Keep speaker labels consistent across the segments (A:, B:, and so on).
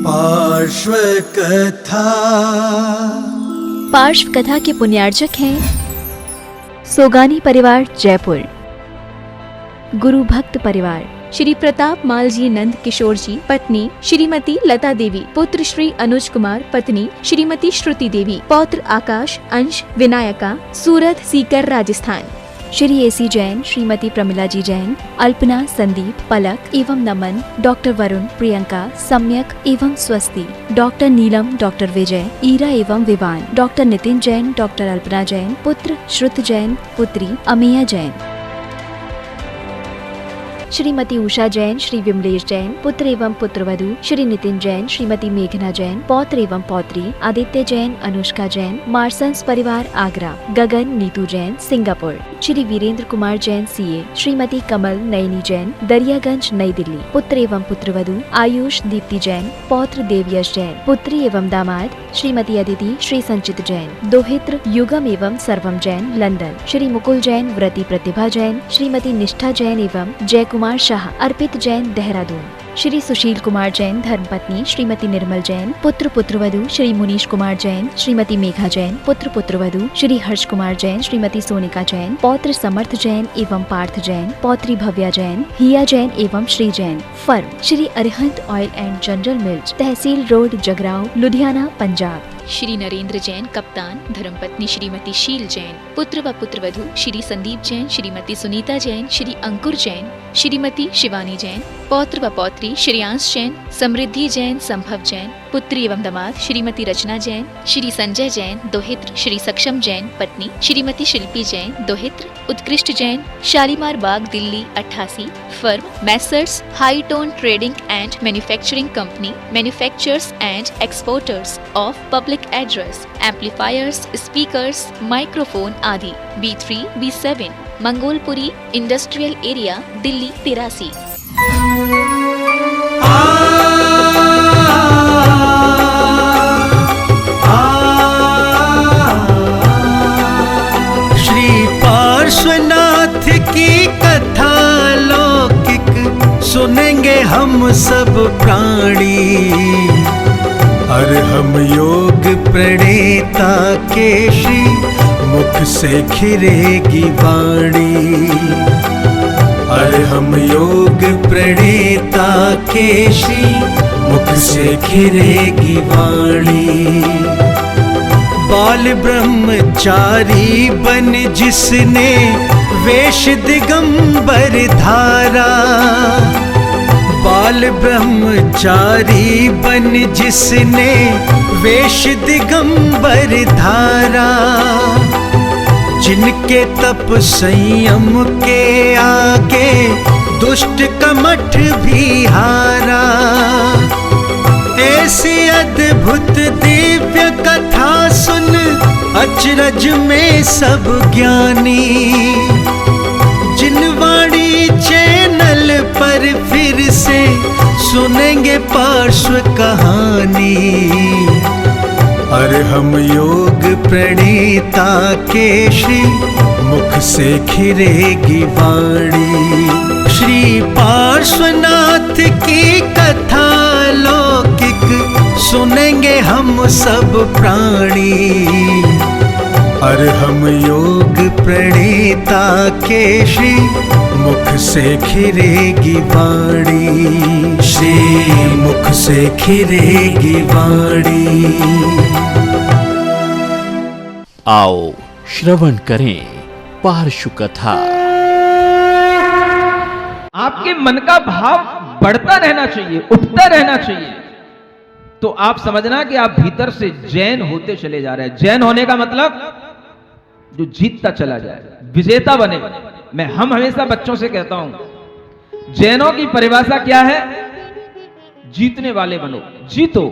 A: पार्श्व कथा।
B: पार्श्व कथा के पुण्यार्चक हैं सोगानी परिवार जयपुर, गुरु भक्त परिवार, श्री प्रताप माल जी नंद किशोर जी, पत्नी श्रीमती लता देवी, पुत्र श्री अनुज कुमार, पत्नी श्रीमती श्रुति देवी, पौत्र आकाश, अंश, विनायका, सूरत, सीकर, राजस्थान। श्री एसी जैन, श्रीमती प्रमिला जी जैन, अल्पना, संदीप, पलक एवं नमन, डॉक्टर वरुण, प्रियंका, सम्यक एवं स्वस्ति, डॉक्टर नीलम, डॉक्टर विजय, ईरा एवं विवान, डॉक्टर नितिन जैन, डॉक्टर अल्पना जैन, पुत्र श्रुत जैन, पुत्री अमेया जैन, श्रीमती उषा जैन, श्री विमलेश जैन, पुत्र एवं पुत्रवधू श्री नितिन जैन, श्रीमती मेघना जैन, पौत्र एवं पौत्री आदित्य जैन, अनुष्का जैन, मार्सन्स परिवार आगरा, गगन, नीतू जैन, सिंगापुर, श्री वीरेंद्र कुमार जैन सीए, श्रीमती कमल नयनी जैन, दरियागंज, नई दिल्ली, पुत्र एवं पुत्रवधू आयुष, दीप्ति जैन, पौत्र देवयश जैन, पुत्री एवं दामाद श्रीमती अदिति, श्री संचित जैन, दोहित्र युगम एवं सर्वम जैन, लंदन, श्री मुकुल जैन, व्रती प्रतिभा जैन, श्रीमती निष्ठा जैन एवं जय कुमार शाह, अर्पित जैन, देहरादून, श्री सुशील कुमार जैन, धर्मपत्नी श्रीमती निर्मल जैन, पुत्र पुत्रवधू श्री मुनीश कुमार जैन, श्रीमती मेघा जैन, पुत्र पुत्रवधू श्री हर्ष कुमार जैन, श्रीमती सोनिका जैन, पौत्र समर्थ जैन एवं पार्थ जैन, पौत्री भव्या जैन, हिया जैन एवं Shri Jain, firm Shri Arihant oil and general mills, Tehsil road, Jagraon, Ludhiana, Punjab.
C: Shri Narendra Jain, कप्तान, धर्मपत्नी श्रीमती शील जैन, पुत्र व पुत्रवधू श्री संदीप जैन, श्रीमती सुनीता जैन, श्री अंकुर जैन, श्रीमती शिवानी जैन, पौत्र व पौत्री श्रेयांश जैन, समृद्धि जैन, संभव जैन, पुत्री एवं दामाद श्रीमती रचना जैन, श्री संजय जैन, दोहित्र श्री सक्षम जैन, पत्नी श्रीमती शिल्पी जैन, दोहित्र उत्कृष्ट जैन, Shalimar Bagh, Delhi 88, firm Messrs high tone trading and manufacturing company, manufacturers and exporters of public address, amplifiers, speakers, microphone आदि, B3, B7, Mangolpuri industrial area, Delhi 83।
A: Shri Parshvanath की कथा लौकिक सुनेंगे हम सब प्राणी, और हम योग प्रणेता के श्री मुख से खिरेगी वाणी, और हम योग प्रणेता के श्री मुख से खिरेगी वाणी। बाल ब्रह्मचारी बन जिसने वेश दिगंबर धारा, बाल ब्रह्मचारी बन जिसने वेश दिगंबर धारा, जिनके तप संयम के आगे दुष्ट कमठ भी हारा, ऐसी अद्भुत दिव्य कथा सुन अचरज में सब ज्ञानी, जिन वाणी चैनल पर फिर से सुनेंगे पार्श्व कहानी, और हम योग प्रणेता के श्री मुख से खिरेगी वाणी। श्री पार्श्वनाथ की कथा लौकिक सुनेंगे हम सब प्राणी, और हम योग प्रणेता के श्री मुख से खिरेगी वाणी, श्री मुख से खिरेगी वाणी।
D: आओ श्रवण करें पार्श्व कथा।
E: आपके मन का भाव बढ़ता रहना चाहिए, उठता रहना चाहिए, तो आप समझना कि आप भीतर से जैन होते चले जा रहे हैं। जैन होने का मतलब जो जीतता चला जाए, विजेता बने। हम हमेशा बच्चों से कहता हूं, जैनों की परिभाषा क्या है? जीतने वाले बनो, जीतो,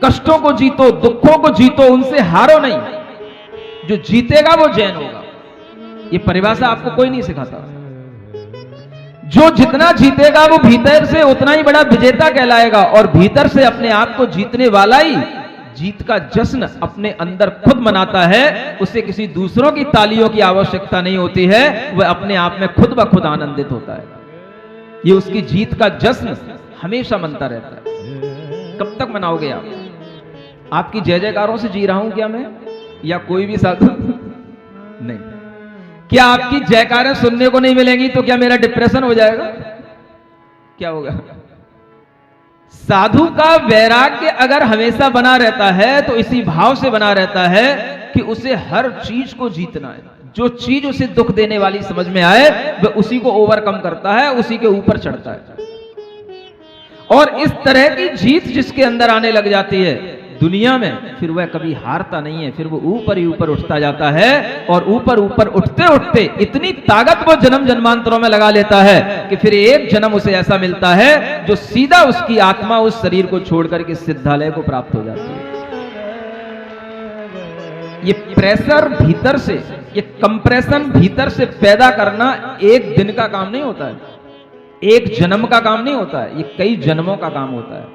E: कष्टों को जीतो, दुखों को जीतो, उनसे हारो नहीं। जो जीतेगा वो जैन होगा। ये परिभाषा आपको कोई नहीं सिखाता। जो जितना जीतेगा वो भीतर से उतना ही बड़ा विजेता कहलाएगा, और भीतर से अपने आप को जीतने वाला ही जीत का जश्न अपने अंदर खुद मनाता है। उसे किसी दूसरों की तालियों की आवश्यकता नहीं होती है, वह अपने आप में खुद ब खुद आनंदित होता है। ये उसकी जीत का जश्न हमेशा मनता रहता है। कब तक मनाओगे आप? आपकी जय जयकारों से जी रहा हूं क्या मैं, या कोई भी साधु? नहीं। क्या आपकी जयकारें सुनने को नहीं मिलेंगी तो क्या मेरा डिप्रेशन हो जाएगा? क्या होगा? साधु का वैराग्य अगर हमेशा बना रहता है तो इसी भाव से बना रहता है कि उसे हर चीज को जीतना है। जो चीज उसे दुख देने वाली समझ में आए वह उसी को ओवरकम करता है, उसी के ऊपर चढ़ता है। और इस तरह की जीत जिसके अंदर आने लग जाती है दुनिया में, फिर वह कभी हारता नहीं है, फिर वो ऊपर ही ऊपर उठता जाता है। और ऊपर ऊपर उठते उठते इतनी ताकत वो जन्म जन्मांतरों में लगा लेता है कि फिर एक जन्म उसे ऐसा मिलता है जो सीधा उसकी आत्मा उस शरीर को छोड़ करके सिद्धालय को प्राप्त हो जाती है। ये प्रेशर भीतर से, ये कंप्रेशन भीतर से पैदा करना एक दिन का काम नहीं होता है, एक जन्म का काम नहीं होता है, ये कई जन्मों का काम होता है।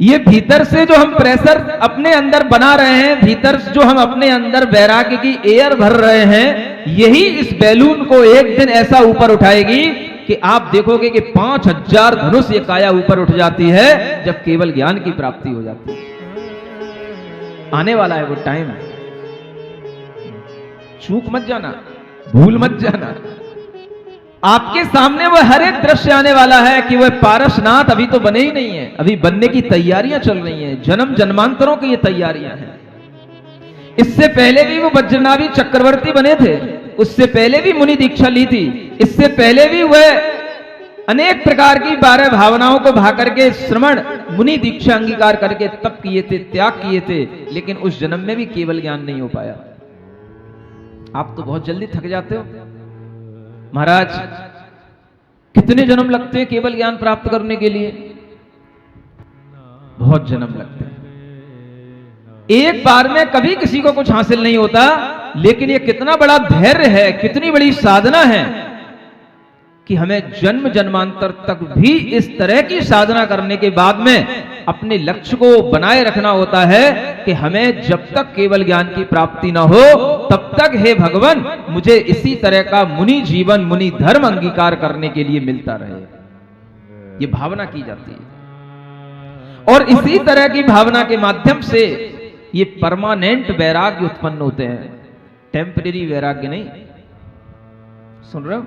E: ये भीतर से जो हम प्रेशर अपने अंदर बना रहे हैं, भीतर जो हम अपने अंदर वैराग्य की एयर भर रहे हैं, यही इस बैलून को एक दिन ऐसा ऊपर उठाएगी कि आप देखोगे कि 5000 धनुष ये काया ऊपर उठ जाती है जब केवल ज्ञान की प्राप्ति हो जाती है। आने वाला है वो टाइम, चूक मत जाना, भूल मत जाना। आपके सामने वह हर एक दृश्य आने वाला है कि वह पारसनाथ अभी तो बने ही नहीं है, अभी बनने की तैयारियां चल रही हैं, जन्म जन्मांतरों की ये तैयारियां हैं। इससे पहले भी वो वज्रनाभी चक्रवर्ती बने थे, उससे पहले भी मुनि दीक्षा ली थी, इससे पहले भी वह अनेक प्रकार की 12 भावनाओं को भा करके श्रवण मुनि दीक्षा अंगीकार करके तप किए थे, त्याग किए थे, लेकिन उस जन्म में भी केवल ज्ञान नहीं हो पाया। आप तो बहुत जल्दी थक जाते हो महाराज, कितने जन्म लगते हैं केवल ज्ञान प्राप्त करने के लिए? बहुत जन्म लगते हैं। एक बार में कभी किसी को कुछ हासिल नहीं होता, लेकिन यह कितना बड़ा धैर्य है, कितनी बड़ी साधना है कि हमें जन्म जन्मांतर तक भी इस तरह की साधना करने के बाद में अपने लक्ष्य को बनाए रखना होता है कि हमें जब तक केवल ज्ञान की प्राप्ति ना हो तब तक हे भगवान मुझे इसी तरह का मुनि जीवन, मुनि धर्म अंगीकार करने के लिए मिलता रहे। ये भावना की जाती है और इसी तरह की भावना के माध्यम से ये परमानेंट वैराग्य उत्पन्न होते हैं, टेम्परेरी वैराग्य नहीं। सुन रहे हो?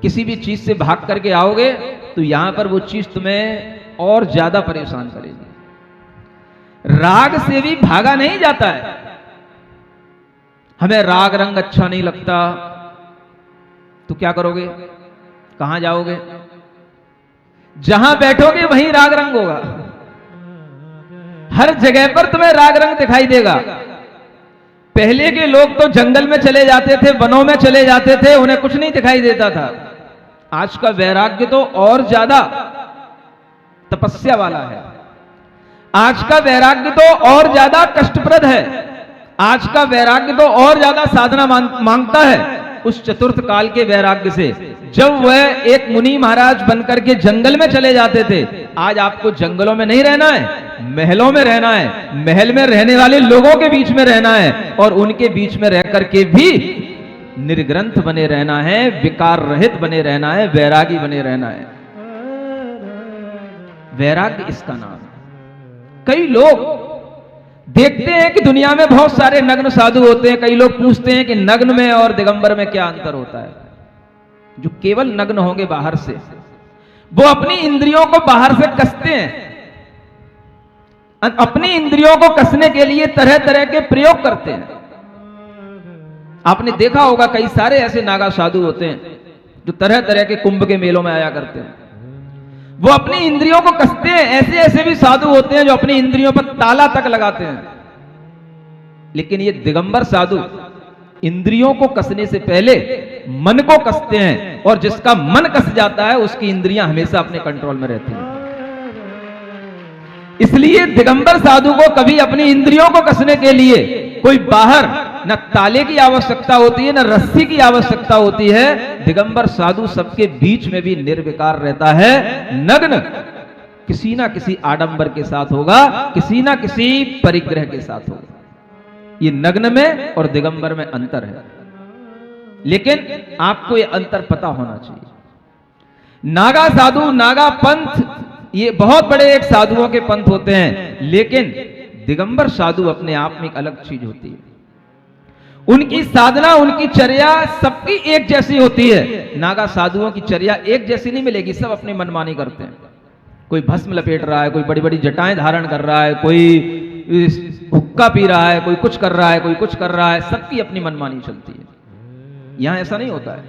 E: किसी भी चीज से भाग करके आओगे तो यहां पर वो चीज तुम्हें और ज्यादा परेशान करेगी। राग से भी भागा नहीं जाता है। हमें राग रंग अच्छा नहीं लगता तो क्या करोगे? कहां जाओगे? जहां बैठोगे वहीं राग रंग होगा। हर जगह पर तुम्हें राग रंग दिखाई देगा। पहले के लोग तो जंगल में चले जाते थे, वनों में चले जाते थे, उन्हें कुछ नहीं दिखाई देता था। आज का वैराग्य तो और ज्यादा तपस्या वाला है, आज का वैराग्य तो और ज्यादा कष्टप्रद है, आज का वैराग्य तो और ज्यादा साधना मांगता है उस चतुर्थ काल के वैराग्य से। जब वह एक मुनि महाराज बनकर के जंगल में चले जाते थे, आज आपको जंगलों में नहीं रहना है, महलों में रहना है, महल में रहने वाले लोगों के बीच में रहना है और उनके बीच में रह करके भी निर्ग्रंथ बने रहना है, विकार रहित बने रहना है, वैरागी बने रहना है। वैराग्य इसका नाम है। कई लोग देखते हैं कि दुनिया में बहुत सारे नग्न साधु होते हैं। कई लोग पूछते हैं कि नग्न में और दिगंबर में क्या अंतर होता है? जो केवल नग्न होंगे बाहर से, वो अपनी इंद्रियों को बाहर से कसते हैं, अपनी इंद्रियों को कसने के लिए तरह तरह के प्रयोग करते हैं। आपने देखा होगा कई सारे ऐसे नागा साधु होते हैं जो तरह तरह के कुंभ के मेलों में आया करते हैं, वो अपनी इंद्रियों को कसते हैं। ऐसे ऐसे भी साधु होते हैं जो अपनी इंद्रियों पर ताला तक लगाते हैं। लेकिन ये दिगंबर साधु इंद्रियों को कसने से पहले मन को कसते हैं, और जिसका मन कस जाता है उसकी इंद्रियां हमेशा अपने कंट्रोल में रहती हैं। इसलिए दिगंबर साधु को कभी अपनी इंद्रियों को कसने के लिए कोई बाहर न ताले की आवश्यकता होती है, न रस्सी की आवश्यकता होती है। दिगंबर साधु सबके बीच में भी निर्विकार रहता है, नग्न किसी ना किसी आडंबर के साथ होगा, किसी ना किसी परिग्रह के साथ होगा। ये नग्न में और दिगंबर में अंतर है, लेकिन आपको ये अंतर पता होना चाहिए। नागा साधु, नागा पंथ ये बहुत बड़े एक साधुओं के पंथ होते हैं, लेकिन दिगंबर साधु अपने आप में एक अलग चीज होती है। उनकी साधना, उनकी चर्या सबकी एक जैसी होती है। नागा साधुओं की चर्या एक जैसी नहीं मिलेगी, सब अपनी मनमानी करते हैं। कोई भस्म लपेट रहा है, कोई बड़ी बड़ी जटाएं धारण कर रहा है, कोई हुक्का पी रहा है, कोई कुछ कर रहा है, कोई कुछ कर रहा है, सबकी अपनी मनमानी चलती है। यहां ऐसा नहीं होता है।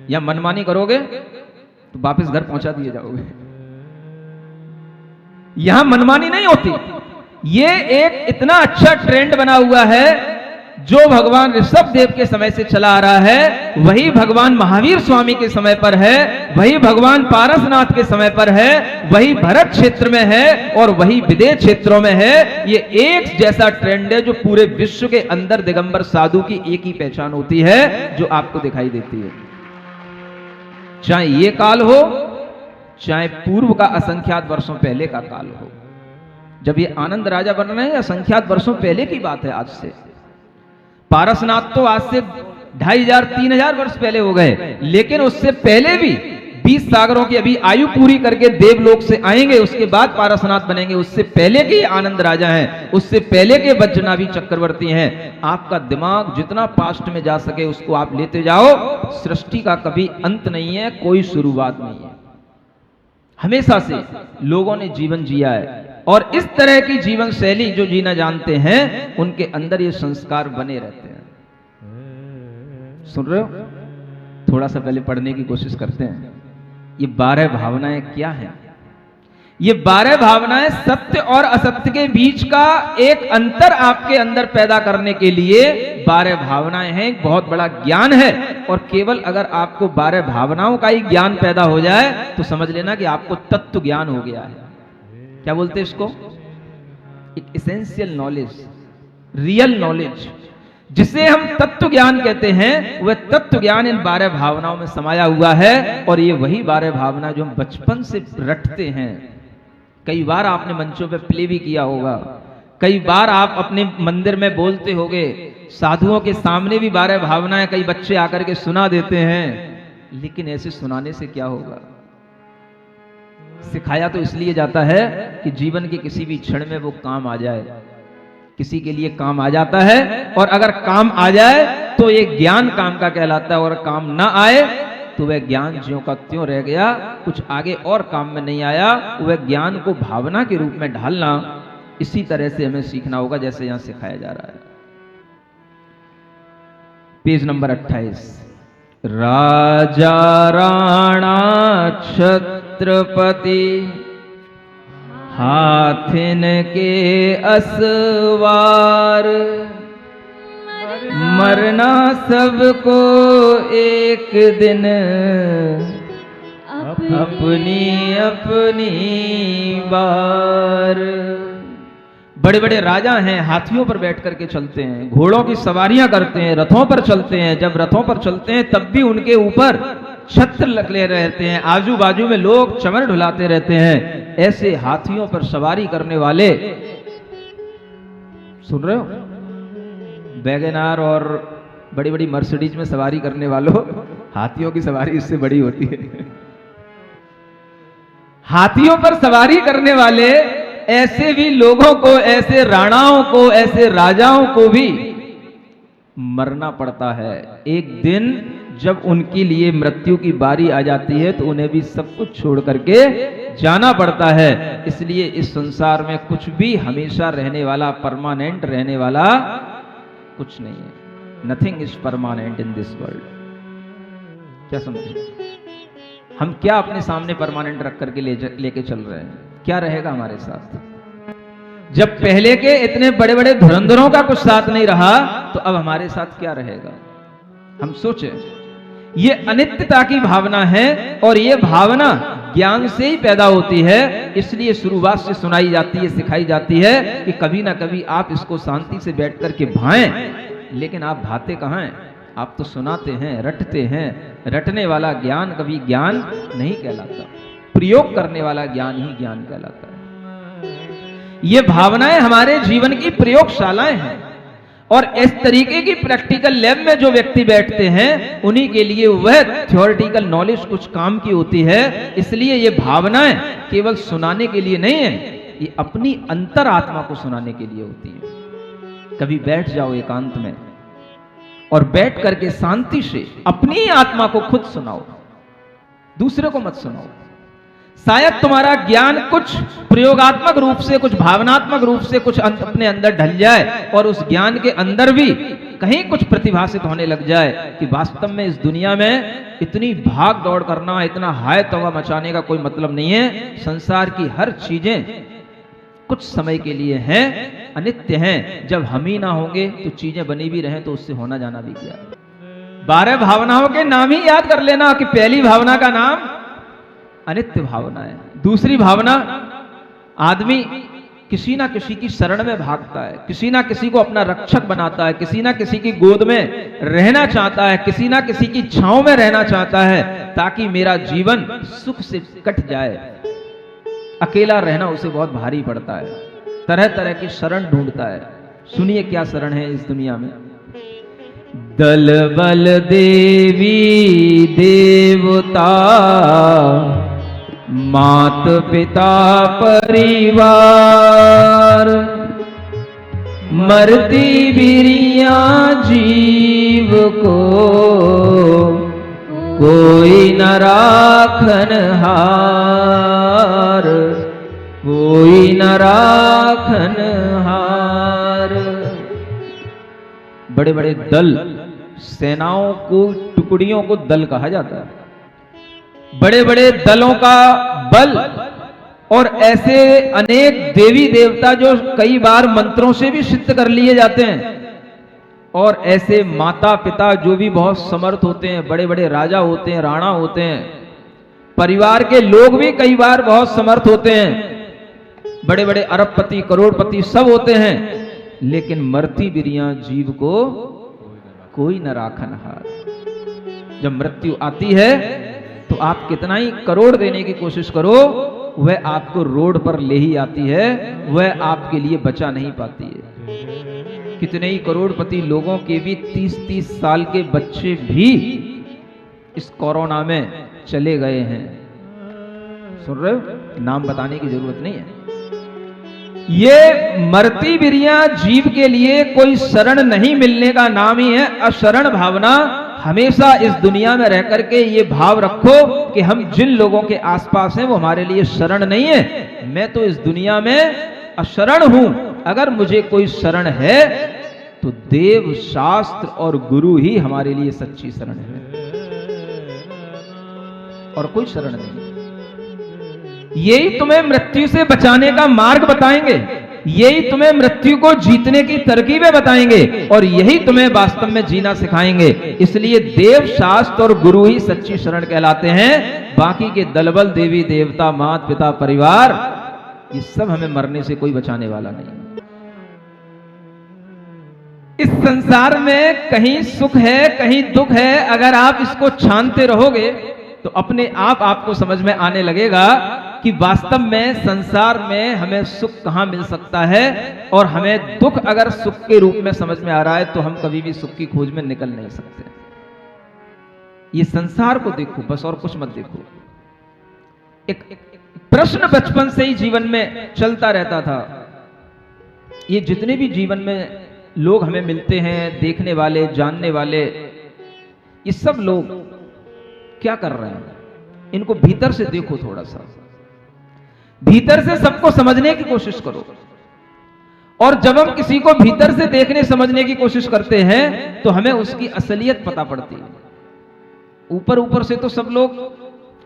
E: यहां मनमानी करोगे तो वापस घर पहुंचा दिए जाओगे। यहां मनमानी नहीं होती। ये एक इतना अच्छा ट्रेंड बना हुआ है जो भगवान ऋषभ देव के समय से चला आ रहा है, वही भगवान महावीर स्वामी के समय पर है, वही भगवान पारसनाथ के समय पर है, वही भरत क्षेत्र में है और वही विदेश क्षेत्रों में है। ये एक जैसा ट्रेंड है जो पूरे विश्व के अंदर दिगंबर साधु की एक ही पहचान होती है जो आपको दिखाई देती है। चाहे ये काल हो, चाहे पूर्व का असंख्यात वर्षों पहले का काल हो। जब ये आनंद राजा बन रहे हैं, असंख्यात वर्षों पहले की बात है। आज से पारसनाथ तो आज से 2500-3000 वर्ष पहले हो गए, लेकिन उससे पहले भी 20 सागरों की अभी आयु पूरी करके देवलोक से आएंगे, उसके बाद पारसनाथ बनेंगे। उससे पहले के आनंद राजा हैं, उससे पहले के वज्रनाभी चक्रवर्ती हैं। आपका दिमाग जितना पास्ट में जा सके उसको आप लेते जाओ। सृष्टि का कभी अंत नहीं है, कोई शुरुआत नहीं है। हमेशा से लोगों ने जीवन जिया है और इस तरह की जीवन शैली जो जीना जानते हैं, उनके अंदर ये संस्कार बने रहते हैं। सुन रहे हो? थोड़ा सा पहले पढ़ने की कोशिश करते हैं। ये 12 भावनाएं क्या हैं? ये 12 भावनाएं सत्य और असत्य के बीच का एक अंतर आपके अंदर पैदा करने के लिए 12 भावनाएं हैं। एक बहुत बड़ा ज्ञान है और केवल अगर आपको 12 भावनाओं का ही ज्ञान पैदा हो जाए तो समझ लेना कि आपको तत्व ज्ञान हो गया है। क्या बोलते हैं इसको? एक एसेंशियल नॉलेज, रियल नॉलेज, जिसे हम तत्व ज्ञान कहते हैं। वह तत्व ज्ञान इन 12 भावनाओं में समाया हुआ है और ये वही 12 भावना जो हम बचपन से रटते हैं। कई बार आपने मंचों पे प्ले भी किया होगा, कई बार आप अपने मंदिर में बोलते होगे, साधुओं के सामने भी 12 भावनाएं कई बच्चे आकर के सुना देते हैं। लेकिन ऐसे सुनाने से क्या होगा? सिखाया तो इसलिए जाता है कि जीवन के किसी भी क्षण में वो काम आ जाए। किसी के लिए काम आ जाता है और अगर काम आ जाए तो ये ज्ञान काम का कहलाता है, और काम ना आए तो वह ज्ञान ज्यों का त्यों रह गया, कुछ आगे और काम में नहीं आया। वह ज्ञान को भावना के रूप में ढालना, इसी तरह से हमें सीखना होगा जैसे यहां सिखाया जा रहा है। Page number 28। राजा राणा छत्रपति हाथिन के असवार, मरना सबको एक दिन अपनी अपनी बार। बड़े बड़े राजा हैं, हाथियों पर बैठ करके चलते हैं, घोड़ों की सवारियां करते हैं, रथों पर चलते हैं। जब रथों पर चलते हैं तब भी उनके ऊपर छत्र लगे रहते हैं, आजू बाजू में लोग चमर ढुलाते रहते हैं। ऐसे हाथियों पर सवारी करने वाले, सुन रहे हो? वैगनार और बड़ी बड़ी मर्सिडीज में सवारी करने वालों, हाथियों की सवारी इससे बड़ी होती है। हाथियों पर सवारी करने वाले ऐसे भी लोगों को, ऐसे राणाओं को, ऐसे राजाओं को भी मरना पड़ता है। एक दिन जब उनके लिए मृत्यु की बारी आ जाती है तो उन्हें भी सब कुछ छोड़ करके जाना पड़ता है। इसलिए इस संसार में कुछ भी हमेशा रहने वाला, परमानेंट रहने वाला कुछ नहीं है। Nothing is permanent in this world. क्या समझे? हम क्या अपने सामने परमानेंट रख करके लेके चल रहे हैं? क्या रहेगा हमारे साथ? जब पहले के इतने बड़े बड़े धुरंधरों का कुछ साथ नहीं रहा तो अब हमारे साथ क्या रहेगा? हम सोचे। ये अनित्यता की भावना है और ये भावना ज्ञान से ही पैदा होती है। इसलिए शुरुआत से सुनाई जाती है, सिखाई जाती है कि कभी ना कभी आप इसको शांति से बैठ करके भाएं। लेकिन आप भाते कहां हैं? आप तो सुनाते हैं, रटते हैं। रटने वाला ज्ञान कभी ज्ञान नहीं कहलाता, प्रयोग करने वाला ज्ञान ही ज्ञान कहलाता है। ये भावनाएं हमारे जीवन की प्रयोगशालाएं हैं और इस तरीके की प्रैक्टिकल लैब में जो व्यक्ति बैठते हैं उन्हीं के लिए वह थ्योरेटिकल नॉलेज कुछ काम की होती है। इसलिए ये भावनाएं केवल सुनाने के लिए नहीं है, ये अपनी अंतरात्मा को सुनाने के लिए होती है। कभी बैठ जाओ एकांत में और बैठ करके शांति से अपनी आत्मा को खुद सुनाओ, दूसरे को मत सुनाओ। शायद तुम्हारा ज्ञान कुछ प्रयोगात्मक रूप से, कुछ भावनात्मक रूप से कुछ अपने अंदर ढल जाए और उस ज्ञान के अंदर भी कहीं कुछ प्रतिभासित होने लग जाए कि वास्तव में इस दुनिया में इतनी भाग दौड़ करना, इतना हाय तौबा मचाने का कोई मतलब नहीं है। संसार की हर चीजें कुछ समय के लिए हैं, अनित्य हैं। जब हम ही ना होंगे तो चीजें बनी भी रहें तो उससे होना जाना भी क्या। 12 भावनाओं के नाम ही याद कर लेना कि पहली भावना का नाम अनित्य भावना है। दूसरी भावना, आदमी किसी ना किसी की शरण में भागता है, किसी ना किसी को अपना रक्षक बनाता है, किसी ना किसी की गोद में रहना चाहता है, किसी ना किसी की छांव में रहना चाहता है ताकि मेरा जीवन सुख से कट जाए। अकेला रहना उसे बहुत भारी पड़ता है, तरह तरह की शरण ढूंढता है। सुनिए क्या शरण है इस दुनिया में। दल बल देवी देवता मात पिता परिवार, मरती बिरिया जीव को कोई न राखन हार, कोई न राखन हार। बड़े बड़े दल, सेनाओं को, टुकड़ियों को दल कहा जाता है। बड़े बड़े दलों का बल और ऐसे अनेक देवी देवता जो कई बार मंत्रों से भी सिद्ध कर लिए जाते हैं, और ऐसे माता पिता जो भी बहुत समर्थ होते हैं, बड़े बड़े राजा होते हैं, राणा होते हैं। परिवार के लोग भी कई बार बहुत समर्थ होते हैं, बड़े बड़े अरबपति, करोड़पति सब होते हैं, लेकिन मरती बिरिया जीव को कोई न राखन हार। जब मृत्यु आती है तो आप कितना ही करोड़ देने की कोशिश करो, वह आपको रोड पर ले ही आती है, वह आपके लिए बचा नहीं पाती है। कितने ही करोड़पति लोगों के भी 30-30 साल के बच्चे भी इस कोरोना में चले गए हैं। सुन रहे हो? नाम बताने की जरूरत नहीं है। ये मरती बिरिया जीव के लिए कोई शरण नहीं मिलने का नाम ही है अशरण भावना। हमेशा इस दुनिया में रह करके ये भाव रखो कि हम जिन लोगों के आसपास हैं वो हमारे लिए शरण नहीं है। मैं तो इस दुनिया में अशरण हूं। अगर मुझे कोई शरण है तो देव, शास्त्र और गुरु ही हमारे लिए सच्ची शरण है, और कोई शरण नहीं। यही तुम्हें मृत्यु से बचाने का मार्ग बताएंगे, यही तुम्हें मृत्यु को जीतने की तरकीबें बताएंगे, और यही तुम्हें वास्तव में जीना सिखाएंगे। इसलिए देव, शास्त्र और गुरु ही सच्ची शरण कहलाते हैं। बाकी के दलबल, देवी देवता, माता पिता, परिवार, ये सब हमें मरने से कोई बचाने वाला नहीं। इस संसार में कहीं सुख है, कहीं दुख है। अगर आप इसको छानते रहोगे तो अपने आप आपको समझ में आने लगेगा कि वास्तव में संसार में हमें सुख कहां मिल सकता है, और हमें दुख अगर सुख के रूप में समझ में आ रहा है तो हम कभी भी सुख की खोज में निकल नहीं सकते। ये संसार को देखो बस, और कुछ मत देखो। एक प्रश्न बचपन से ही जीवन में चलता रहता था। ये जितने भी जीवन में लोग हमें मिलते हैं, देखने वाले, जानने वाले, ये सब लोग क्या कर रहे हैं? इनको भीतर से देखो, थोड़ा सा भीतर से सबको समझने की कोशिश करो। और जब हम किसी को भीतर से देखने समझने की कोशिश करते हैं तो हमें उसकी असलियत पता पड़ती है। ऊपर ऊपर से तो सब लोग,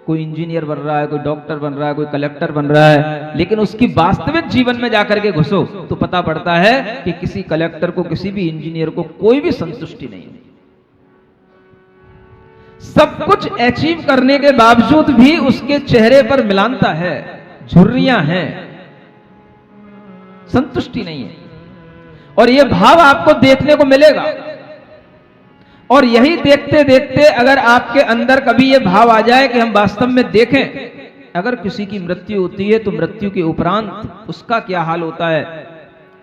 E: कोई इंजीनियर बन रहा है, कोई डॉक्टर बन रहा है, कोई कलेक्टर बन रहा है, लेकिन उसकी वास्तविक जीवन में जाकर के घुसो तो पता पड़ता है कि किसी कलेक्टर को, किसी भी इंजीनियर को कोई भी संतुष्टि नहीं है। सब कुछ अचीव करने के बावजूद भी उसके चेहरे पर मिलानता है, झुर्रियां हैं, संतुष्टि नहीं है। और यह भाव आपको देखने को मिलेगा। और यही देखते देखते अगर आपके अंदर कभी यह भाव आ जाए कि हम वास्तव में देखें, अगर किसी की मृत्यु होती है तो मृत्यु के उपरांत उसका क्या हाल होता है,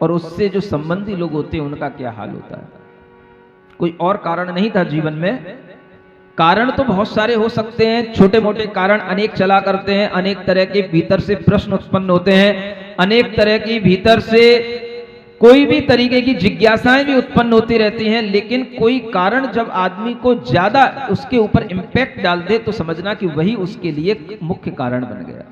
E: और उससे जो संबंधी लोग होते हैं उनका क्या हाल होता है। कोई और कारण नहीं था जीवन में। कारण तो बहुत सारे हो सकते हैं, छोटे मोटे कारण अनेक चला करते हैं, अनेक तरह के भीतर से प्रश्न उत्पन्न होते हैं, अनेक तरह की भीतर से कोई भी तरीके की जिज्ञासाएं भी उत्पन्न होती रहती हैं। लेकिन कोई कारण जब आदमी को ज्यादा उसके ऊपर इंपैक्ट डाल दे तो समझना कि वही उसके लिए मुख्य कारण बन गया।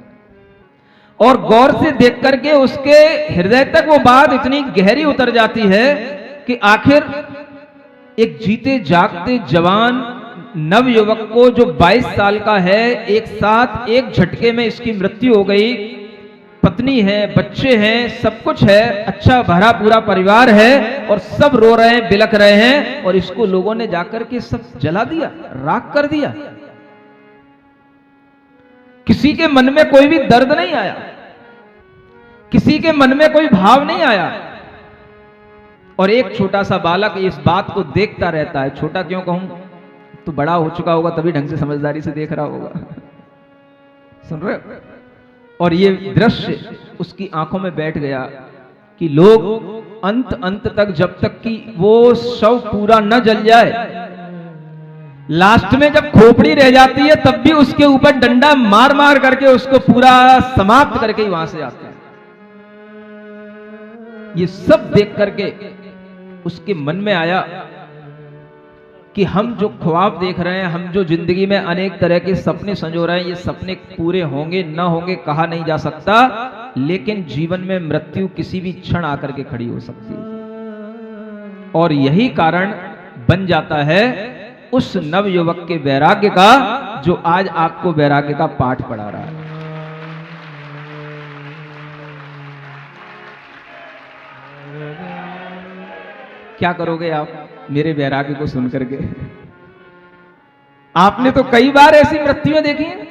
E: और गौर से देख करके उसके हृदय तक वो बात इतनी गहरी उतर जाती है कि आखिर एक जीते जागते जवान नव युवक को जो 22 साल का है, एक साथ एक झटके में इसकी मृत्यु हो गई। पत्नी है, बच्चे हैं, सब कुछ है, अच्छा भरा पूरा परिवार है और सब रो रहे हैं, बिलख रहे हैं, और इसको लोगों ने जाकर के सब जला दिया, राख कर दिया। किसी के मन में कोई भी दर्द नहीं आया, किसी के मन में कोई भाव नहीं आया। और एक छोटा सा बालक इस बात को देखता रहता है। छोटा क्यों कहूं, तो बड़ा हो चुका होगा तभी ढंग से समझदारी से देख रहा होगा। सुन रहे हो? और ये दृश्य उसकी आंखों में बैठ गया कि लोग अंत तक, जब तक कि वो शव पूरा न जल जाए, लास्ट में जब खोपड़ी रह जाती है तब भी उसके ऊपर डंडा मार मार करके उसको पूरा समाप्त करके ही वहां से आते हैं। ये सब देख करके उसके मन में आया कि हम जो ख्वाब देख रहे हैं, हम जो जिंदगी में अनेक तरह के सपने संजो रहे हैं, ये सपने पूरे होंगे न होंगे कहा नहीं जा सकता, लेकिन जीवन में मृत्यु किसी भी क्षण आकर के खड़ी हो सकती है। और यही कारण बन जाता है उस नवयुवक के वैराग्य का, जो आज आपको वैराग्य का पाठ पढ़ा रहा है। क्या करोगे आप मेरे वैराग्य को सुनकर के? आपने तो कई बार ऐसी मृत्युएं देखी हैं,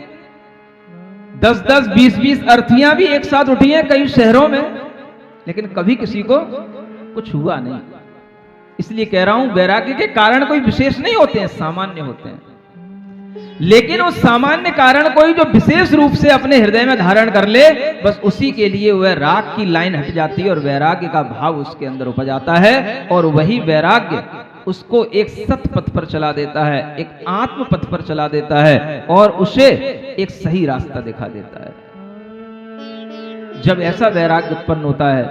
E: 10-10, 20-20 अर्थियां भी एक साथ उठी हैं कई शहरों में, लेकिन कभी किसी को कुछ हुआ नहीं। इसलिए कह रहा हूं, वैराग्य के कारण कोई विशेष नहीं होते हैं, सामान्य होते हैं। लेकिन उस सामान्य कारण कोई जो विशेष रूप से अपने हृदय में धारण कर ले, बस उसी के लिए वह राग की लाइन हट जाती है और वैराग्य का भाव उसके अंदर उपज आता है। और वही वैराग्य उसको एक सत पथ पर चला देता है, एक आत्म पथ पर चला देता है और उसे एक सही रास्ता दिखा देता है। जब ऐसा वैराग्य उत्पन्न होता है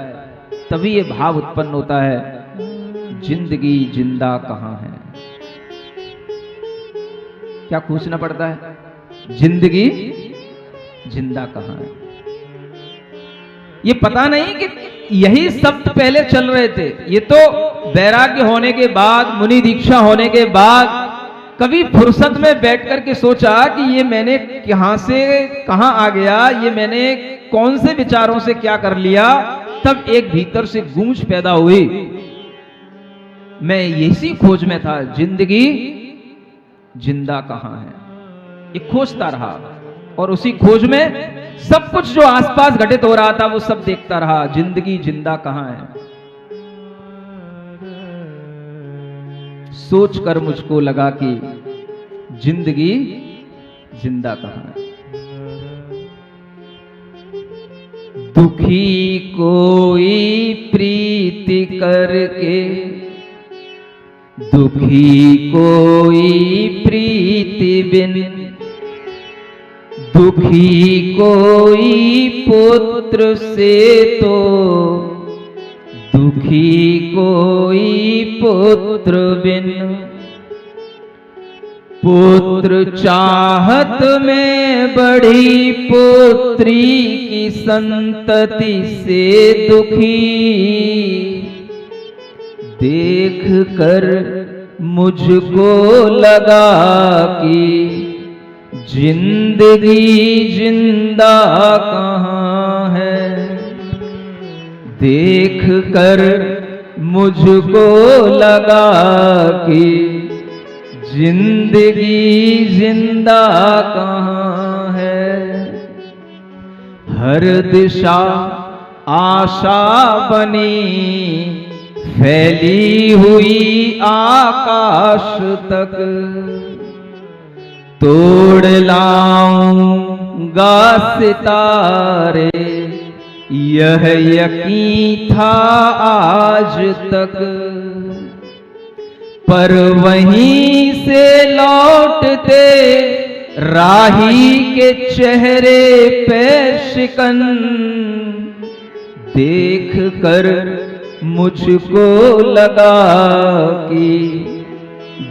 E: तभी ये भाव उत्पन्न होता है, जिंदगी जिंदा कहां है। क्या पूछना पड़ता है? जिंदगी जिंदा कहां है। ये पता नहीं कि यही शब्द पहले चल रहे थे। ये तो वैराग्य होने के बाद, मुनि दीक्षा होने के बाद, कभी फुर्सत में बैठ करके सोचा कि ये मैंने कहां से कहां आ गया, ये मैंने कौन से विचारों से क्या कर लिया, तब एक भीतर से गूंज पैदा हुई। मैं इसी खोज में था, जिंदगी जिंदा कहां है, ये खोजता रहा। और उसी खोज में सब कुछ जो आसपास घटित हो रहा था वो सब देखता रहा, जिंदगी जिंदा कहां है। सोचकर मुझको लगा कि जिंदगी जिंदा कहां है। दुखी कोई प्रीति करके, दुखी कोई प्रीति बिन, दुखी कोई पुत्र से तो, दुखी कोई पुत्र बिन। पुत्र चाहत में बढ़ी पुत्री की संतति से दुखी, देख कर मुझको लगा कि जिंदगी जिंदा कहां है। देख कर मुझको लगा कि जिंदगी जिंदा कहां है। हर दिशा आशा बनी फैली हुई आकाश तक, तोड़ लाऊंगा सितारे यह यकीन था आज तक, पर वहीं से लौटते राही के चेहरे पे शिकन देख कर मुझको लगा कि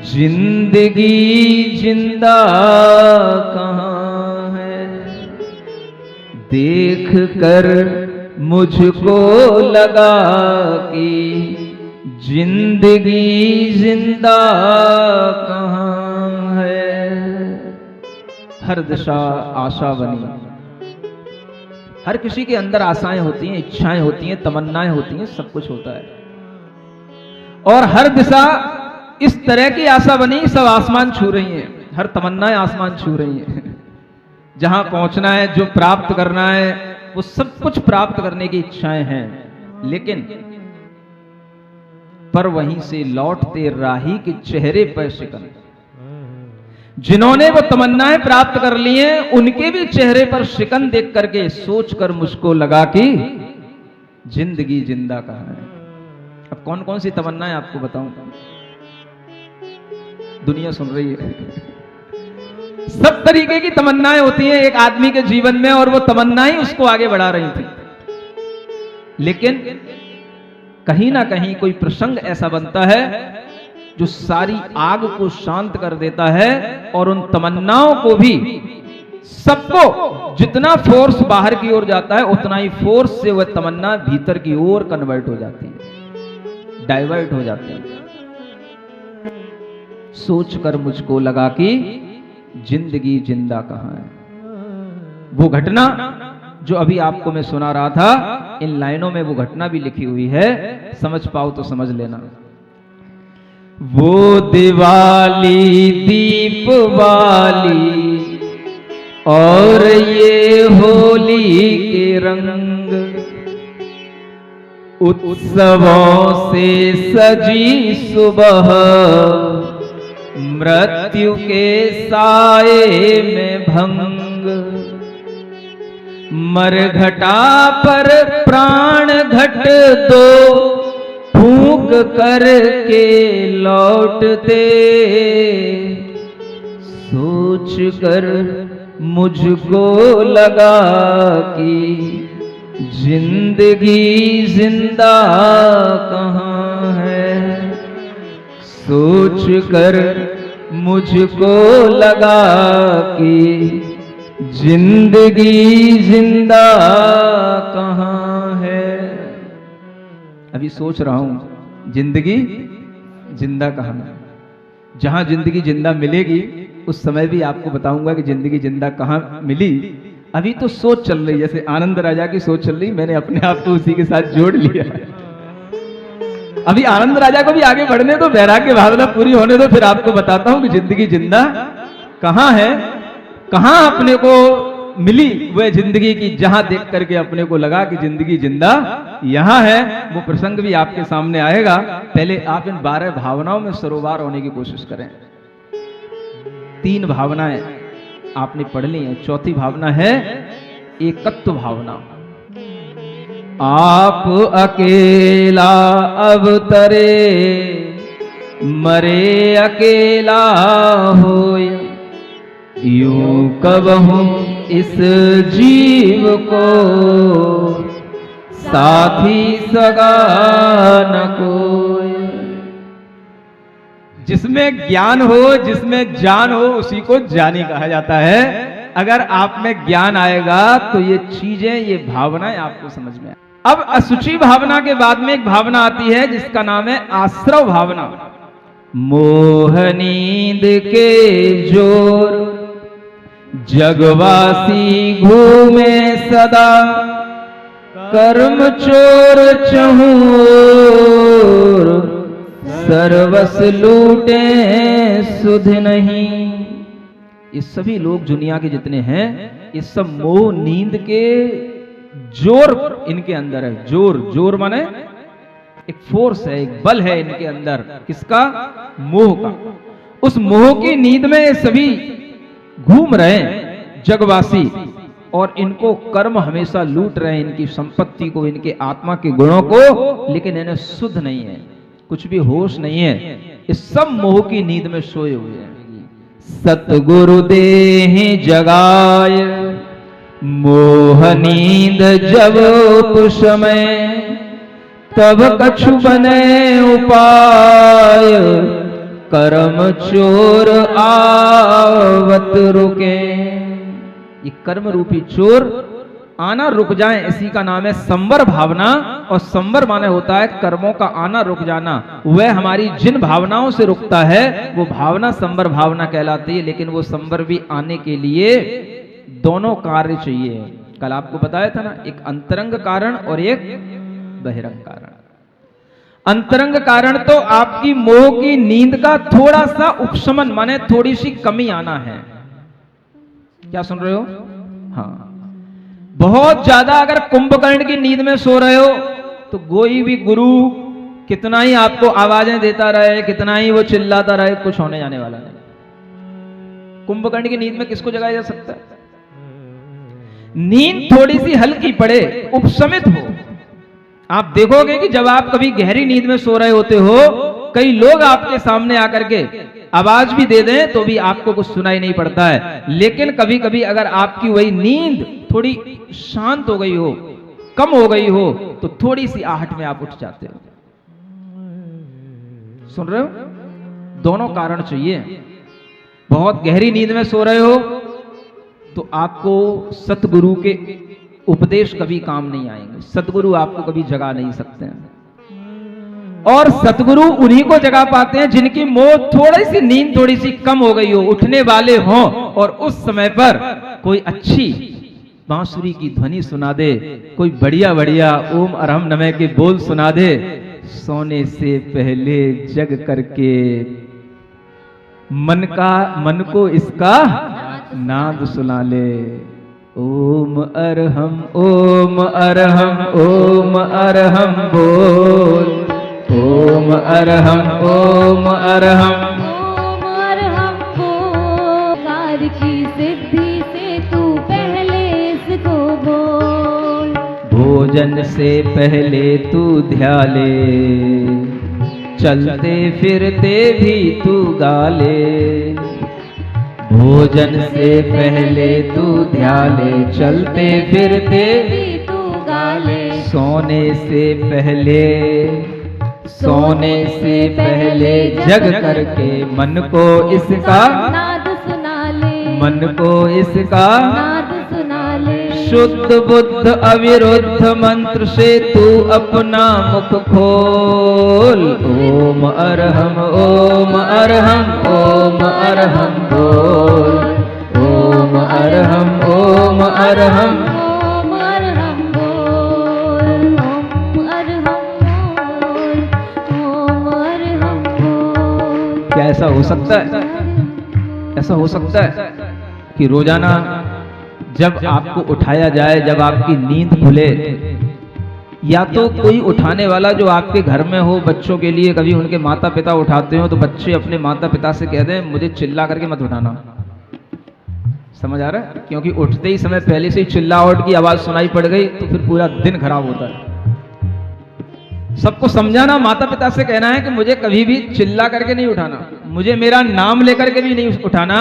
E: जिंदगी जिंदा कहाँ है। देख कर मुझको लगा कि जिंदगी जिंदा कहाँ है। हर दिशा आशा बनी। हर किसी के अंदर आशाएं होती हैं, इच्छाएं होती हैं, तमन्नाएं होती हैं, सब कुछ होता है। और हर दिशा इस तरह की आशा बनी, सब आसमान छू रही हैं, हर तमन्नाएं आसमान छू रही हैं। जहां पहुंचना है, जो प्राप्त करना है, वो सब कुछ प्राप्त करने की इच्छाएं हैं। लेकिन पर वहीं से लौटते राही के चेहरे पर शिकन। जिन्होंने वो तमन्नाएं प्राप्त कर ली हैं, उनके भी चेहरे पर शिकन देख करके सोचकर मुझको लगा कि जिंदगी जिंदा कहाँ है। अब कौन कौन सी तमन्नाएं आपको बताऊं, दुनिया सुन रही है। सब तरीके की तमन्नाएं होती हैं एक आदमी के जीवन में, और वो तमन्नाएं उसको आगे बढ़ा रही थी। लेकिन कहीं ना कहीं कोई प्रसंग ऐसा बनता है जो सारी आग को शांत कर देता है, और उन तमन्नाओं को भी, सबको जितना फोर्स बाहर की ओर जाता है, उतना ही फोर्स से वह तमन्ना भीतर की ओर कन्वर्ट हो जाती है, डाइवर्ट हो जाती है। सोचकर मुझको लगा कि जिंदगी जिंदा कहाँ है। वो घटना जो अभी आपको मैं सुना रहा था, इन लाइनों में वो घटना भी लिखी हुई है, समझ पाओ तो समझ लेना। वो दिवाली दीप वाली और ये होली के रंग, उत्सवों से सजी सुबह मृत्यु के साए में भंग, मरघटा पर प्राण घट दो फूंक करके लौटते, सोच कर मुझको लगा कि जिंदगी जिंदा कहाँ है। सोच कर मुझको लगा कि जिंदगी जिंदा कहाँ है। अभी सोच रहा हूं जिंदगी जिंदा कहाँ है। जहां जिंदगी जिंदा मिलेगी उस समय भी आपको बताऊंगा कि जिंदगी जिंदा कहाँ मिली। अभी तो सोच चल रही, जैसे आनंद राजा की सोच चल रही, मैंने अपने आप को उसी के साथ जोड़ लिया। अभी आनंद राजा को भी आगे बढ़ने दो, वैराग्य भावना पूरी होने दो, फिर आपको बताता हूं कि जिंदगी जिंदा कहाँ है, कहां अपने को मिली वह जिंदगी की, जहां देख करके अपने को लगा कि जिंदगी जिंदा यहां है। वो प्रसंग भी आपके सामने आएगा। पहले आप इन 12 भावनाओं में सरोवर होने की कोशिश करें। 3 भावनाएं आपने पढ़ ली हैं, चौथी भावना है एकत्व भावना। आप अकेला अवतरे, मरे अकेला होय, यूं कबहूं इस जीव को साथी सगा न कोई। जिसमें ज्ञान हो, जिसमें जान हो, उसी को ज्ञानी कहा जाता है। अगर आप में ज्ञान आएगा तो ये चीजें, ये भावनाएं आपको समझ में आए। अब असुचि भावना के बाद में एक भावना आती है जिसका नाम है आश्रव भावना। मोह नींद के जोर जगवासी घूमे सदा, कर्म चोर चहूर सर्वस लूटे सुध नहीं। ये सभी लोग दुनिया के जितने हैं, ये सब मोह नींद के जोर इनके अंदर है। जोर, जोर माने एक फोर्स है, एक बल है इनके अंदर। किसका? मोह का। उस मोह की नींद में ये सभी घूम रहे हैं जगवासी। और इनको कर्म हमेशा लूट रहे हैं, इनकी संपत्ति को, इनके आत्मा के गुणों को, लेकिन इन्हें सुध नहीं है, कुछ भी होश नहीं है, इस सब मोह की नींद में सोए हुए हैं। सतगुरु देहि जगाय मोह नींद जब कुसमय, तब कछु बने उपाय, कर्म चोर आवत रुके। ये कर्म रूपी चोर आना रुक जाए, इसी का नाम है संवर भावना। और संवर माने होता है कर्मों का आना रुक जाना। वह हमारी जिन भावनाओं से रुकता है वो भावना संवर भावना कहलाती है। लेकिन वो संवर भी आने के लिए दोनों कार्य चाहिए। कल आपको बताया था ना, एक अंतरंग कारण और एक बहिरंग कारण। अंतरंग कारण तो आपकी मोह की नींद का थोड़ा सा उपशमन माने थोड़ी सी कमी आना है। क्या सुन रहे हो? हाँ, बहुत ज्यादा अगर कुंभकर्ण की नींद में सो रहे हो तो कोई भी गुरु कितना ही आपको आवाजें देता रहे, कितना ही वो चिल्लाता रहे, कुछ होने जाने वाला नहीं। कुंभकर्ण की नींद में किसको जगाया जा सकता है? नींद थोड़ी सी हल्की पड़े, उपशमित हो। आप देखोगे कि जब आप कभी गहरी नींद में सो रहे होते हो, कई लोग आपके सामने आकर के आवाज भी दे दें तो भी आपको कुछ सुनाई नहीं पड़ता है। लेकिन कभी कभी अगर आपकी वही नींद थोड़ी शांत हो गई हो, कम हो गई हो, तो थोड़ी सी आहट में आप उठ जाते हो। सुन रहे हो? दोनों कारण चाहिए। बहुत गहरी नींद में सो रहे हो तो आपको सतगुरु के उपदेश कभी काम नहीं आएंगे। सतगुरु आपको कभी जगा नहीं सकते हैं। और सतगुरु उन्हीं को जगा पाते हैं जिनकी मोह थोड़ी सी नींद थोड़ी सी कम हो गई हो, उठने वाले हों, और उस समय पर कोई अच्छी बांसुरी की ध्वनि सुना दे, कोई बढ़िया बढ़िया ओम अरहम नमः के बोल सुना दे, सोने से पहले जग करके मन को इसका नाद सुना ले। ओम अरहम ओम अरहम ओम अरहम बोल, ओम अरहम ओम अरहम
F: ओम अरहम बोल। कार की सिद्धि से तू पहले इसको बोल।
E: भोजन से पहले तू ध्याले, चलते फिरते भी तू गाले। भोजन से पहले तू ध्याले, चलते फिरते
F: भी तू गाले।
E: सोने से पहले जग करके मन को इसका
F: नाद सुना ले,
E: मन को इसका
F: नाद सुना ले।
E: शुद्ध बुद्ध अविरुद्ध मंत्र से तू अपना मुख खोल। ओम अरहम ओम अरहम ओम अरहम बोल। ओम अरहम ओम अरहम
F: ओम अरहम बोल। ओम अरहम बोल। ओम अरहम बोल।
E: क्या ऐसा हो सकता है? ऐसा हो सकता है कि रोजाना जब आपको उठाया जाए, जब आपकी नींद खुले, या तो कोई उठाने वाला जो आपके घर में हो, बच्चों के लिए कभी उनके माता पिता उठाते हो तो बच्चे अपने माता पिता से कह दें मुझे चिल्ला करके मत उठाना। समझ आ रहा है? क्योंकि उठते ही समय पहले से ही चिल्लाहट की आवाज सुनाई पड़ गई तो फिर पूरा दिन खराब होता है। सबको समझाना, माता पिता से कहना है कि मुझे कभी भी चिल्ला करके नहीं उठाना, मुझे मेरा नाम लेकर के भी नहीं उठाना,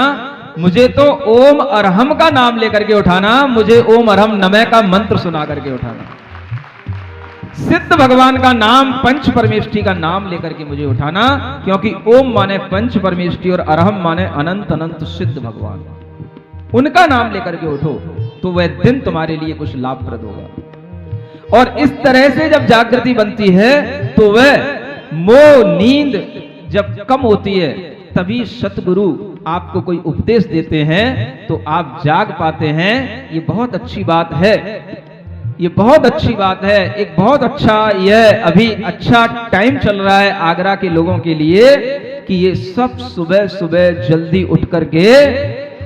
E: मुझे तो ओम अरहम का नाम लेकर के उठाना, मुझे ओम अरहम नमः का मंत्र सुना करके उठाना। सिद्ध भगवान का नाम, पंच परमेष्ठी का नाम लेकर के मुझे उठाना, क्योंकि ओम माने पंच परमेष्ठी और अरहम माने अनंत अनंत सिद्ध भगवान। उनका नाम लेकर के उठो तो वह दिन तुम्हारे लिए कुछ लाभप्रद होगा। और इस तरह से जब जागृति बनती है तो वह मोह नींद जब कम होती है तभी सतगुरु आपको कोई उपदेश देते हैं तो आप जाग पाते हैं। ये बहुत अच्छी बात है, ये बहुत अच्छी बात है। एक बहुत अच्छा, यह अभी अच्छा टाइम चल रहा है आगरा के लोगों के लिए कि ये सब सुबह सुबह जल्दी उठ करके,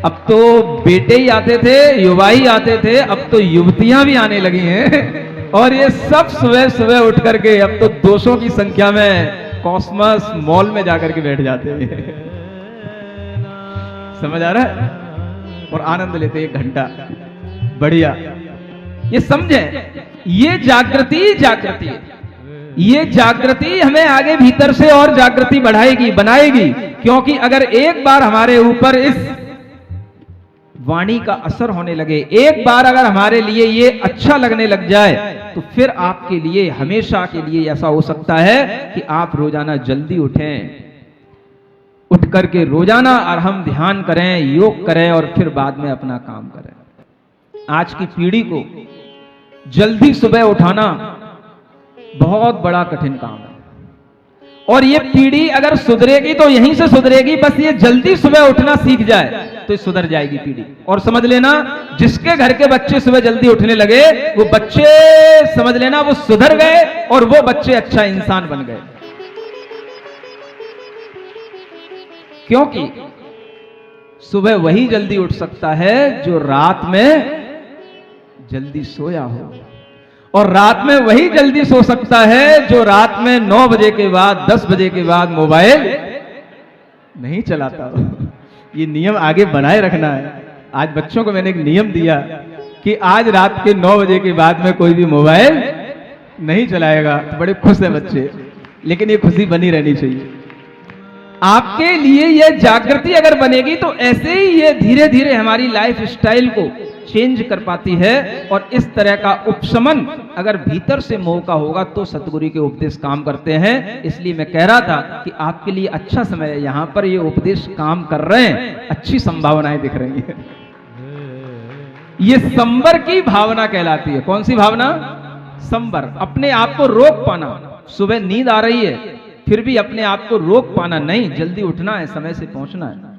E: अब तो बेटे ही आते थे, युवा ही आते थे, अब तो युवतियां भी आने लगी हैं। और ये सब सुबह सुबह उठ करके अब तो 200 की संख्या में कॉस्मस मॉल में जाकर के बैठ जाते हैं। समझ आ रहा है? और आनंद लेते 1 घंटा बढ़िया, ये समझें, ये जागृति जागृति है। ये जागृति हमें आगे भीतर से और जागृति बढ़ाएगी, बनाएगी। क्योंकि अगर एक बार हमारे ऊपर इस वाणी का असर होने लगे, एक बार अगर हमारे लिए ये अच्छा लगने लग जाए, तो फिर आपके लिए हमेशा के लिए ऐसा हो सकता है कि आप रोजाना जल्दी उठें, उठ करके रोजाना और हम ध्यान करें, योग करें और फिर बाद में अपना काम करें। आज की पीढ़ी को जल्दी सुबह उठाना बहुत बड़ा कठिन काम है, और ये पीढ़ी अगर सुधरेगी तो यहीं से सुधरेगी। बस ये जल्दी सुबह उठना सीख जाए तो सुधर जाएगी पीढ़ी। और समझ लेना, जिसके घर के बच्चे सुबह जल्दी उठने लगे, वो बच्चे समझ लेना वो सुधर गए और वो बच्चे अच्छा इंसान बन गए। क्योंकि सुबह वही जल्दी उठ सकता है जो रात में जल्दी सोया हो, और रात में वही जल्दी सो सकता है जो रात में 9 बजे के बाद 10 बजे के बाद मोबाइल नहीं चलाता हो। ये नियम आगे बनाए रखना है। आज बच्चों को मैंने एक नियम दिया कि आज रात के 9 बजे के बाद में कोई भी मोबाइल नहीं चलाएगा। तो बड़े खुश हैं बच्चे, लेकिन ये खुशी बनी रहनी चाहिए। आपके लिए यह जागृति अगर बनेगी तो ऐसे ही ये धीरे धीरे हमारी लाइफ स्टाइल को चेंज कर पाती है। और इस तरह का उपशमन अगर भीतर से मोह का होगा तो सतगुरु के उपदेश काम करते हैं। इसलिए मैं कह रहा था कि आपके लिए अच्छा समय है, यहां पर ये उपदेश काम कर रहे हैं, अच्छी संभावनाएं दिख रही हैं। ये संबर की भावना कहलाती है। कौन सी भावना? संबर, अपने आप को रोक पाना। सुबह नींद आ रही है फिर भी अपने आप को रोक पाना, नहीं, जल्दी उठना है, समय से पहुंचना है।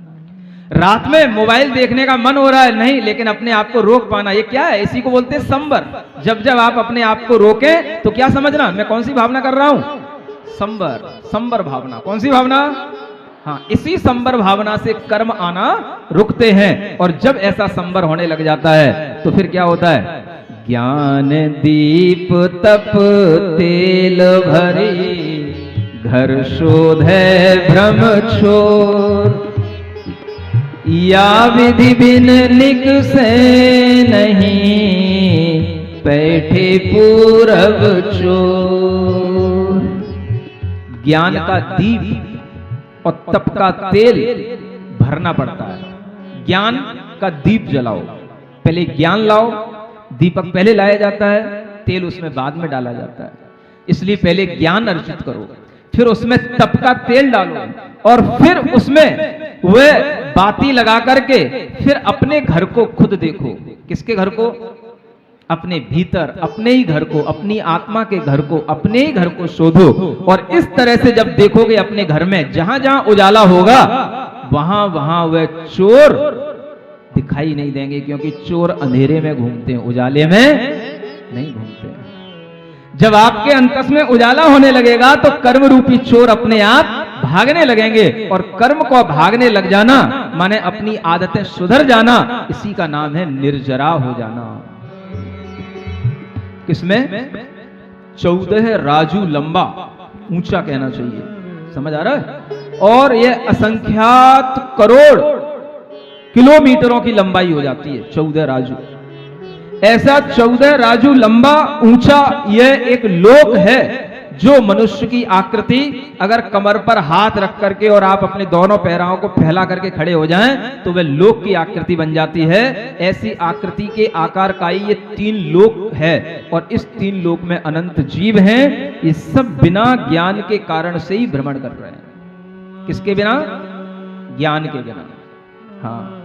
E: रात में मोबाइल देखने का मन हो रहा है, नहीं, लेकिन अपने आप को रोक पाना, ये क्या है? इसी को बोलते हैं संबर। जब जब आप अपने आप को रोकें तो क्या समझना, मैं कौन सी भावना कर रहा हूं? संबर, संबर भावना। कौन सी भावना? हाँ, इसी संबर भावना से कर्म आना रुकते हैं। और जब ऐसा संबर होने लग जाता है तो फिर क्या होता है? ज्ञान दीप तप तेल भरी, घर शोध है भ्रम छोर, या विधि बिन लिख से नहीं, बैठे पूरब चोर। ज्ञान का दीप और तप का तेल भरना पड़ता है। ज्ञान का दीप जलाओ, पहले ज्ञान लाओ, दीपक पहले लाया जाता है, तेल उसमें बाद में डाला जाता है। इसलिए पहले ज्ञान अर्जित करो, फिर उसमें तप का तेल डालो, और फिर उसमें वह बाती लगा करके फिर अपने घर को खुद देखो। किसके घर को? अपने भीतर, अपने ही घर को, अपनी आत्मा के घर को, अपने ही घर को शोधो। और इस तरह से जब देखोगे अपने घर में, जहां जहां उजाला होगा वहां वहां वह चोर दिखाई नहीं देंगे, क्योंकि चोर अंधेरे में घूमते हैं, उजाले में नहीं घूमते हैं। जब आपके अंतस में उजाला होने लगेगा तो कर्म रूपी चोर अपने आप भागने लगेंगे। और कर्म को भागने लग जाना माने अपनी आदतें सुधर जाना, इसी का नाम है निर्जरा हो जाना। किसमें? 14 राजू लंबा, ऊंचा कहना चाहिए, समझ आ रहा है? और यह असंख्यात करोड़ किलोमीटरों की लंबाई हो जाती है 14 राजू। ऐसा 14 राजू लंबा ऊंचा यह एक लोक है, जो मनुष्य की आकृति अगर कमर पर हाथ रख करके और आप अपने दोनों पैरों को फैला करके खड़े हो जाएं तो वह लोक की आकृति बन जाती है। ऐसी आकृति के आकार का ही ये 3 लोक है, और इस 3 लोक में अनंत जीव हैं। ये सब बिना ज्ञान के कारण से ही भ्रमण कर रहे हैं। किसके बिना? ज्ञान के बिना। हाँ,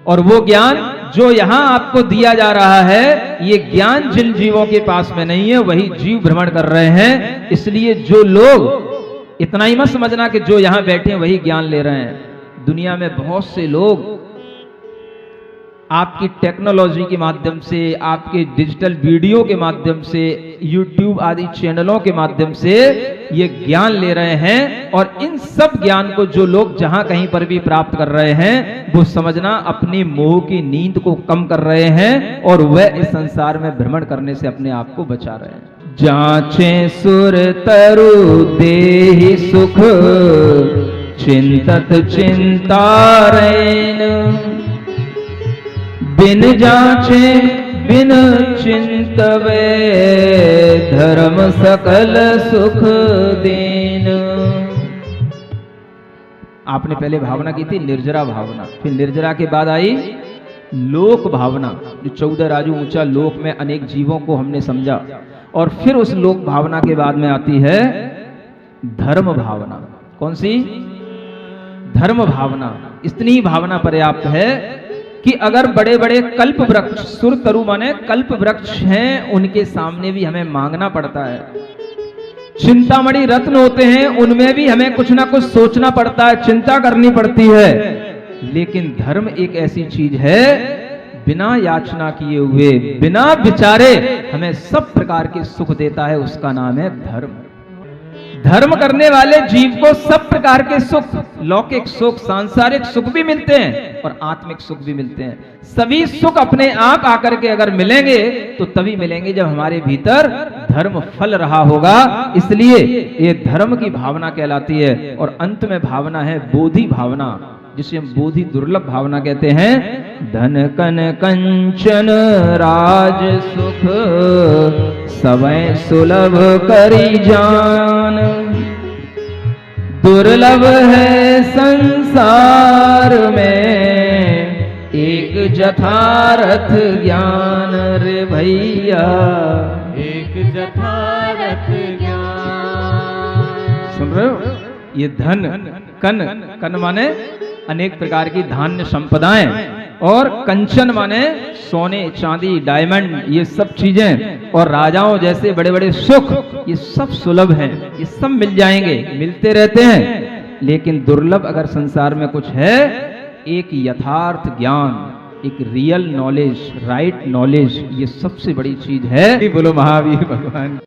E: और वो ज्ञान जो यहां आपको दिया जा रहा है, ये ज्ञान जिन जीवों के पास में नहीं है वही जीव भ्रमण कर रहे हैं। इसलिए जो लोग, इतना ही मत समझना कि जो यहां बैठे हैं वही ज्ञान ले रहे हैं। दुनिया में बहुत से लोग आपकी टेक्नोलॉजी के माध्यम से, आपके डिजिटल वीडियो के माध्यम से, यूट्यूब आदि चैनलों के माध्यम से ये ज्ञान ले रहे हैं। और इन सब ज्ञान को जो लोग जहां कहीं पर भी प्राप्त कर रहे हैं, वो समझना अपनी मोह की नींद को कम कर रहे हैं, और वह इस संसार में भ्रमण करने से अपने आप को बचा रहे हैं। जांचे सुर तरु देहि सुख, चिंतत चिंता रैन, बिन जांचे बिन चिंतवे धर्म सकल सुख देन। आपने पहले भावना की थी निर्जरा भावना, फिर निर्जरा के बाद आई लोक भावना, जो 14 राजू ऊंचा लोक में अनेक जीवों को हमने समझा, और फिर उस लोक भावना के बाद में आती है धर्म भावना। कौन सी? धर्म भावना। इतनी भावना पर्याप्त है कि अगर बड़े बड़े कल्प वृक्ष, सुर तरु माने कल्प वृक्ष हैं, उनके सामने भी हमें मांगना पड़ता है। चिंतामणि रत्न होते हैं, उनमें भी हमें कुछ ना कुछ सोचना पड़ता है, चिंता करनी पड़ती है। लेकिन धर्म एक ऐसी चीज है, बिना याचना किए हुए, बिना विचारे हमें सब प्रकार के सुख देता है, उसका नाम है धर्म। धर्म करने वाले जीव को सब प्रकार के सुख, लौकिक सुख, सांसारिक सुख भी मिलते हैं और आत्मिक सुख भी मिलते हैं। सभी सुख अपने आप आकर के अगर मिलेंगे तो तभी मिलेंगे जब हमारे भीतर धर्म फल रहा होगा। इसलिए ये धर्म की भावना कहलाती है। और अंत में भावना है बोधि भावना, जिसे हम बोधि दुर्लभ भावना कहते हैं। धन कन कंचन राज सुख सवै सुलभ करी जान, दुर्लभ है संसार में एक जथारथ ज्ञान। रे भैया
F: एक जथारथ ज्ञान।
E: सुन रहे हो? ये धन कन, कन माने अनेक प्रकार की धान्य संपदाएं, और कंचन माने सोने चांदी डायमंड, ये सब चीजें, और राजाओं जैसे बड़े बड़े सुख, ये सब सुलभ हैं, ये सब मिल जाएंगे, मिलते रहते हैं। लेकिन दुर्लभ अगर संसार में कुछ है, एक यथार्थ ज्ञान, एक रियल नॉलेज, राइट नॉलेज, ये सबसे बड़ी चीज है। बोलो महावीर भगवान।